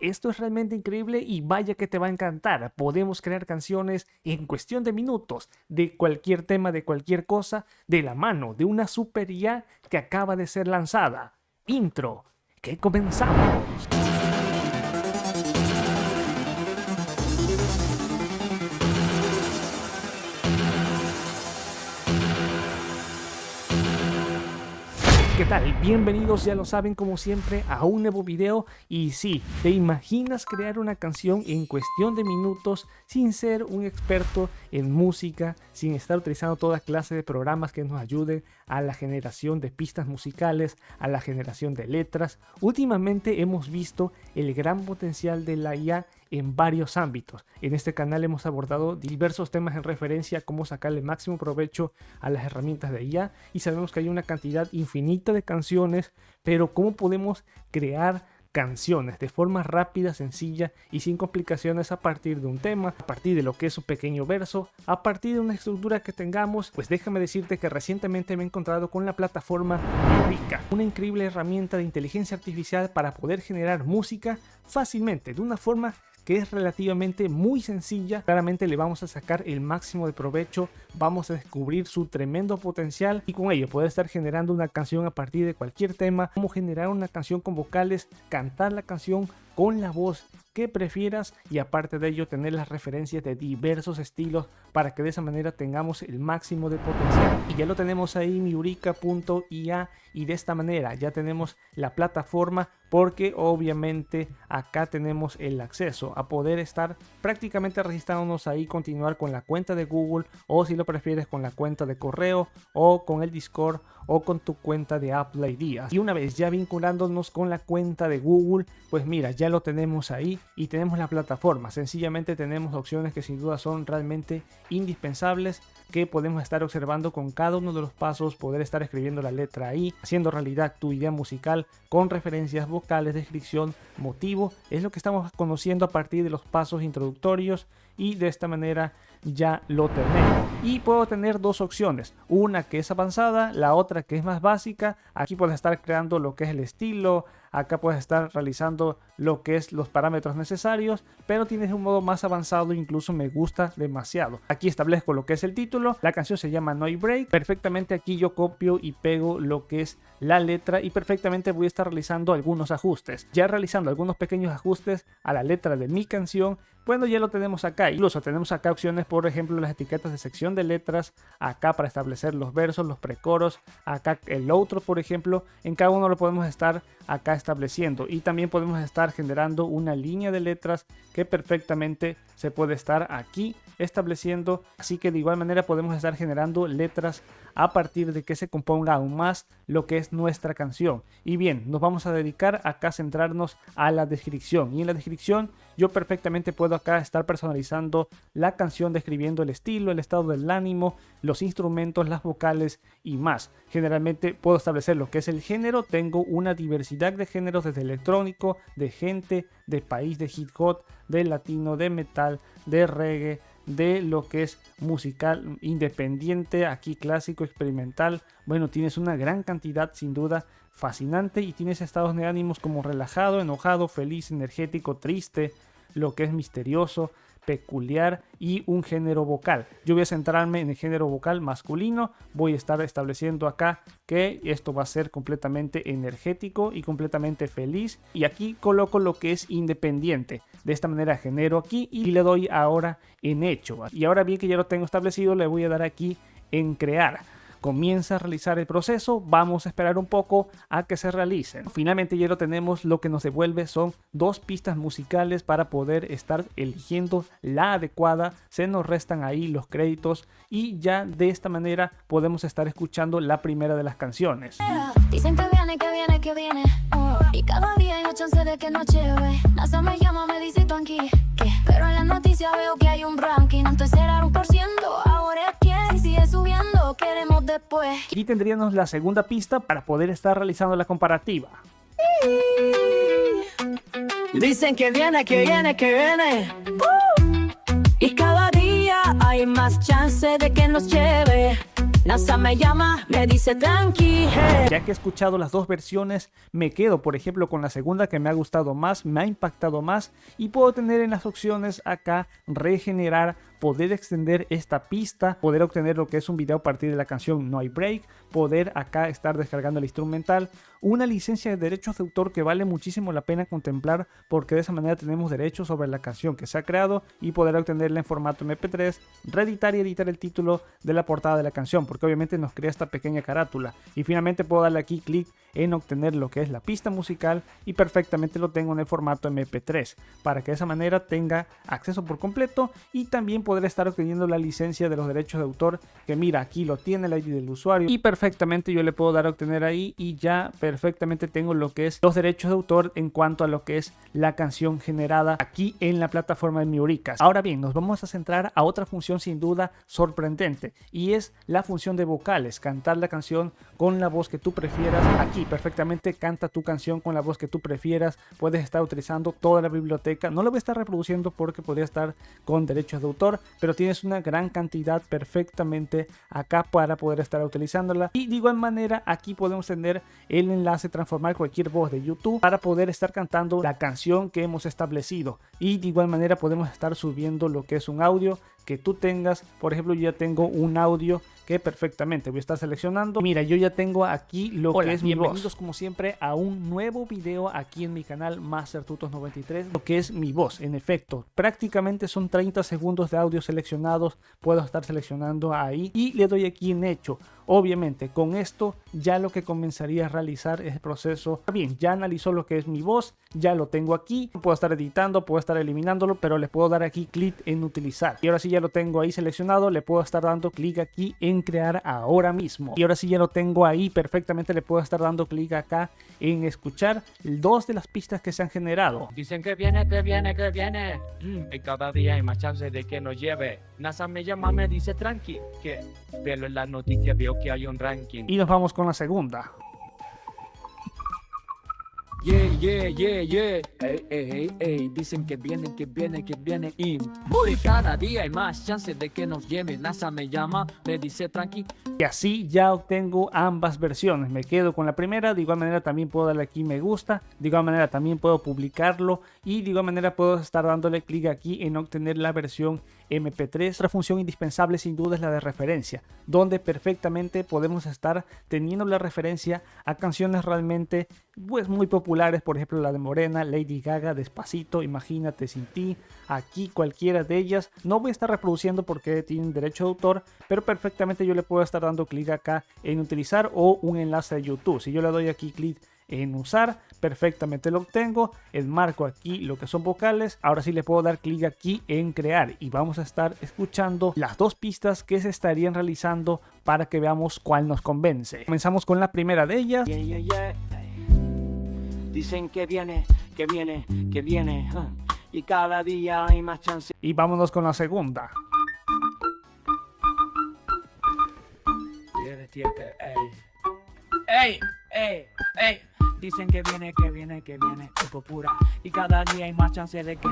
esto es realmente increíble y vaya que te va a encantar. Podemos crear canciones en cuestión de minutos, de cualquier tema, de cualquier cosa, de la mano de una super IA que acaba de ser lanzada. Intro, que comenzamos. ¿Qué tal? Bienvenidos, ya lo saben, como siempre, a un nuevo video. Y sí, ¿te imaginas crear una canción en cuestión de minutos sin ser un experto en música, sin estar utilizando toda clase de programas que nos ayuden a la generación de pistas musicales, a la generación de letras? Últimamente hemos visto el gran potencial de la IA en varios ámbitos. En este canal hemos abordado diversos temas en referencia a cómo sacarle el máximo provecho a las herramientas de IA, y sabemos que hay una cantidad infinita de canciones, pero ¿cómo podemos crear canciones de forma rápida, sencilla y sin complicaciones a partir de un tema, a partir de lo que es un pequeño verso, a partir de una estructura que tengamos? Pues déjame decirte que recientemente me he encontrado con la plataforma Eureka, una increíble herramienta de inteligencia artificial para poder generar música fácilmente, de una forma que es relativamente muy sencilla. Claramente le vamos a sacar el máximo de provecho, vamos a descubrir su tremendo potencial y con ello poder estar generando una canción a partir de cualquier tema, cómo generar una canción con vocales, cantar la canción con la voz que prefieras y aparte de ello tener las referencias de diversos estilos para que de esa manera tengamos el máximo de potencial. Y ya lo tenemos ahí, miurica.ia, y de esta manera ya tenemos la plataforma, porque obviamente acá tenemos el acceso a poder estar prácticamente registrándonos ahí, continuar con la cuenta de Google, o si lo prefieres con la cuenta de correo, o con el Discord, o con tu cuenta de Apple ID. Y una vez ya vinculándonos con la cuenta de Google, pues mira, ya lo tenemos ahí y tenemos la plataforma. Sencillamente tenemos opciones que sin duda son realmente indispensables, que podemos estar observando con cada uno de los pasos, poder estar escribiendo la letra ahí, haciendo realidad tu idea musical con referencias vocales, descripción, motivo. Es lo que estamos conociendo a partir de los pasos introductorios, y de esta manera ya lo tenemos. Y puedo tener dos opciones, una que es avanzada, la otra que es más básica. Aquí puedes estar creando lo que es el estilo, acá puedes estar realizando lo que es los parámetros necesarios, pero tienes un modo más avanzado, incluso me gusta demasiado. Aquí establezco lo que es el título, la canción se llama No Break, perfectamente aquí yo copio y pego lo que es la letra y perfectamente voy a estar realizando algunos ajustes. Ya realizando algunos pequeños ajustes a la letra de mi canción, bueno, ya lo tenemos acá. Incluso tenemos acá opciones, por ejemplo, las etiquetas de sección de letras, acá para establecer los versos, los precoros, acá el outro, por ejemplo. En cada uno lo podemos estar acá estableciendo, y también podemos estar generando una línea de letras que perfectamente se puede estar aquí estableciendo. Así que de igual manera podemos estar generando letras a partir de que se componga aún más lo que es nuestra canción. Y bien, nos vamos a dedicar acá a centrarnos a la descripción, y en la descripción yo perfectamente puedo acá estar personalizando la canción, describiendo el estilo, el estado del ánimo, los instrumentos, las vocales y más. Generalmente puedo establecer lo que es el género. Tengo una diversidad de géneros, desde electrónico, de gente, de país, de hip hop, de latino, de metal, de reggae, de lo que es musical independiente, aquí clásico, experimental. Bueno, tienes una gran cantidad sin duda fascinante, y tienes estados de ánimos como relajado, enojado, feliz, energético, triste, lo que es misterioso, peculiar, y un género vocal. Yo voy a centrarme en el género vocal masculino. Voy a estar estableciendo acá que esto va a ser completamente energético y completamente feliz, y aquí coloco lo que es independiente. De esta manera genero aquí y le doy ahora en hecho. Y ahora bien que ya lo tengo establecido, le voy a dar aquí en crear. Comienza a realizar el proceso, vamos a esperar un poco a que se realicen. Finalmente ya lo tenemos. Lo que nos devuelve son dos pistas musicales para poder estar eligiendo la adecuada. Se nos restan ahí los créditos y ya de esta manera podemos estar escuchando la primera de las canciones. Dicen que viene, que viene, que viene. Y cada día hay una chance de que no lleve. NASA me llama, me dice tú aquí que, pero en las noticias veo que hay un ranking. Antes era 1%, ahora es 10 y sigue subiendo. Queremos después. Y tendríamos la segunda pista para poder estar realizando la comparativa. Dicen que viene, que viene, que viene. Y cada día hay más chance de que nos lleve. NASA me llama, me dice tranqui, hey. Ya que he escuchado las dos versiones, me quedo por ejemplo con la segunda, que me ha gustado más, me ha impactado más, y puedo tener en las opciones acá regenerar, poder extender esta pista, poder obtener lo que es un video a partir de la canción No Hay Break, poder acá estar descargando el instrumental, una licencia de derechos de autor que vale muchísimo la pena contemplar, porque de esa manera tenemos derechos sobre la canción que se ha creado y poder obtenerla en formato MP3, reeditar y editar el título de la portada de la canción, porque obviamente nos crea esta pequeña carátula. Y finalmente puedo darle aquí clic en obtener lo que es la pista musical y perfectamente lo tengo en el formato MP3, para que de esa manera tenga acceso por completo y también poder estar obteniendo la licencia de los derechos de autor, que mira, aquí lo tiene el ID del usuario y perfectamente yo le puedo dar a obtener ahí y ya perfectamente tengo lo que es los derechos de autor en cuanto a lo que es la canción generada aquí en la plataforma de Miurica. Ahora bien, nos vamos a centrar a otra función sin duda sorprendente, y es la función de vocales, cantar la canción con la voz que tú prefieras. Aquí perfectamente canta tu canción con la voz que tú prefieras, puedes estar utilizando toda la biblioteca, no lo voy a estar reproduciendo porque podría estar con derechos de autor, pero tienes una gran cantidad perfectamente acá para poder estar utilizándola. Y de igual manera aquí podemos tener el enlace, transformar cualquier voz de YouTube para poder estar cantando la canción que hemos establecido, y de igual manera podemos estar subiendo lo que es un audio que tú tengas. Por ejemplo, yo ya tengo un audio que perfectamente voy a estar seleccionando. Mira, yo ya tengo aquí lo que es mi voz. Bienvenidos como siempre a un nuevo video aquí en mi canal MasterTutos93, lo que es mi voz. En efecto, prácticamente son 30 segundos de audio seleccionados, puedo estar seleccionando ahí y le doy aquí en hecho. Obviamente con esto ya lo que comenzaría a realizar es el proceso. Bien, ya analizó lo que es mi voz, ya lo tengo aquí, puedo estar editando, puedo estar eliminándolo, pero le puedo dar aquí clic en utilizar. Y ahora sí ya lo tengo ahí seleccionado, le puedo estar dando clic aquí en crear ahora mismo. Y ahora sí ya lo tengo ahí perfectamente, le puedo estar dando clic acá en escuchar dos de las pistas que se han generado. Dicen que viene, que viene, que viene. Y cada día hay más chances de que nos lleve. NASA me llama, me dice tranqui, que pero en las noticias veo que hay un ranking. Y nos vamos con la segunda. Yeah, yeah, yeah, yeah. Ey, ey, ey, dicen que viene, que viene, que viene. Y cada día hay más chances de que nos lleve. NASA me llama, me dice tranqui. Y así ya obtengo ambas versiones. Me quedo con la primera, de igual manera también puedo darle aquí me gusta, de igual manera también puedo publicarlo y de igual manera puedo estar dándole clic aquí en obtener la versión MP3. Otra función indispensable sin duda es la de referencia, donde perfectamente podemos estar teniendo la referencia a canciones realmente pues muy populares, por ejemplo la de Morena, Lady Gaga, Despacito, Imagínate sin ti, aquí cualquiera de ellas. No voy a estar reproduciendo porque tienen derecho de autor, pero perfectamente yo le puedo estar dando clic acá en utilizar o un enlace de YouTube. Si yo le doy aquí clic en usar, perfectamente lo obtengo, enmarco aquí lo que son vocales. Ahora sí le puedo dar clic aquí en crear y vamos a estar escuchando las dos pistas que se estarían realizando para que veamos cuál nos convence. Comenzamos con la primera de ellas. Yeah, yeah, yeah. Dicen que viene, que viene, que viene. Y cada día hay más chances. Y vámonos con la segunda. Ey, ey, ey. Dicen que viene, que viene, que viene, tipo pura. Y cada día hay más chances de que...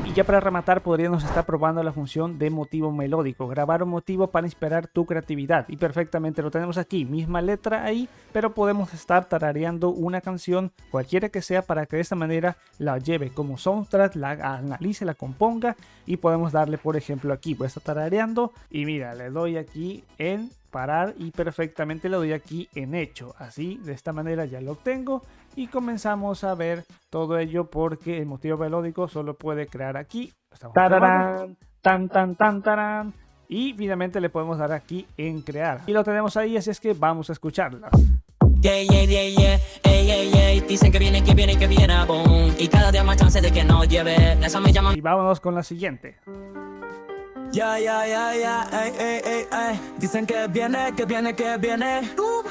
Y ya para rematar podríamos estar probando la función de motivo melódico. Grabar un motivo para inspirar tu creatividad. Y perfectamente lo tenemos aquí, misma letra ahí, pero podemos estar tarareando una canción, cualquiera que sea, para que de esta manera la lleve como soundtrack, la analice, la componga. Y podemos darle, por ejemplo, aquí, voy a estar tarareando. Y mira, le doy aquí en parar y perfectamente le doy aquí en hecho. Así, de esta manera ya lo obtengo y comenzamos a ver todo ello porque el motivo melódico solo puede crear aquí. Tararán, tan, tan, tan, tarán. Y finalmente le podemos dar aquí en crear. Y lo tenemos ahí, así es que vamos a escucharlas. Yeah, yeah, yeah, yeah, ey, ey, ey. Dicen que viene, que viene, que viene, boom. Y cada día más chance de que nos lleve. NASA me llama. Y vámonos con la siguiente. Ya, ya, ya, ya, ey, ey, ey, ey. Dicen que viene, que viene, que viene.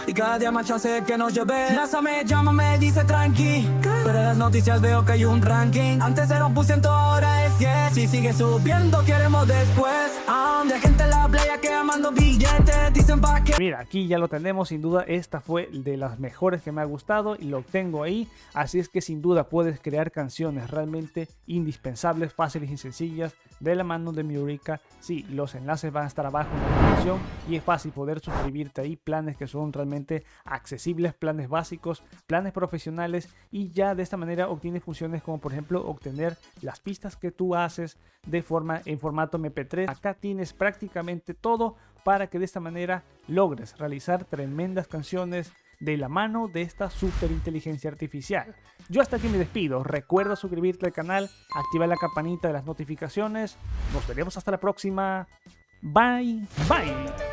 Y cada día más chance de que nos lleve. NASA me llama, me dice tranqui. Pero en las noticias veo que hay un ranking. Antes era un %, ahora es 10. Si sigue subiendo, queremos después. De gente en la playa que amando billetes. Dicen pa' que... Mira, aquí ya lo tenemos, sin duda esta fue de las mejores que me ha gustado y lo tengo ahí. Así es que sin duda puedes crear canciones realmente indispensables, fáciles y sencillas de la mano de Miurica Sí, los enlaces van a estar abajo en la descripción y es fácil poder suscribirte ahí. Planes que son realmente accesibles, planes básicos, planes profesionales, y ya de esta manera obtienes funciones como por ejemplo obtener las pistas que tú haces en formato MP3. Acá tienes prácticamente todo para que de esta manera logres realizar tremendas canciones de la mano de esta super inteligencia artificial. Yo hasta aquí me despido. Recuerda suscribirte al canal, activar la campanita de las notificaciones. Nos veremos hasta la próxima. Bye, bye.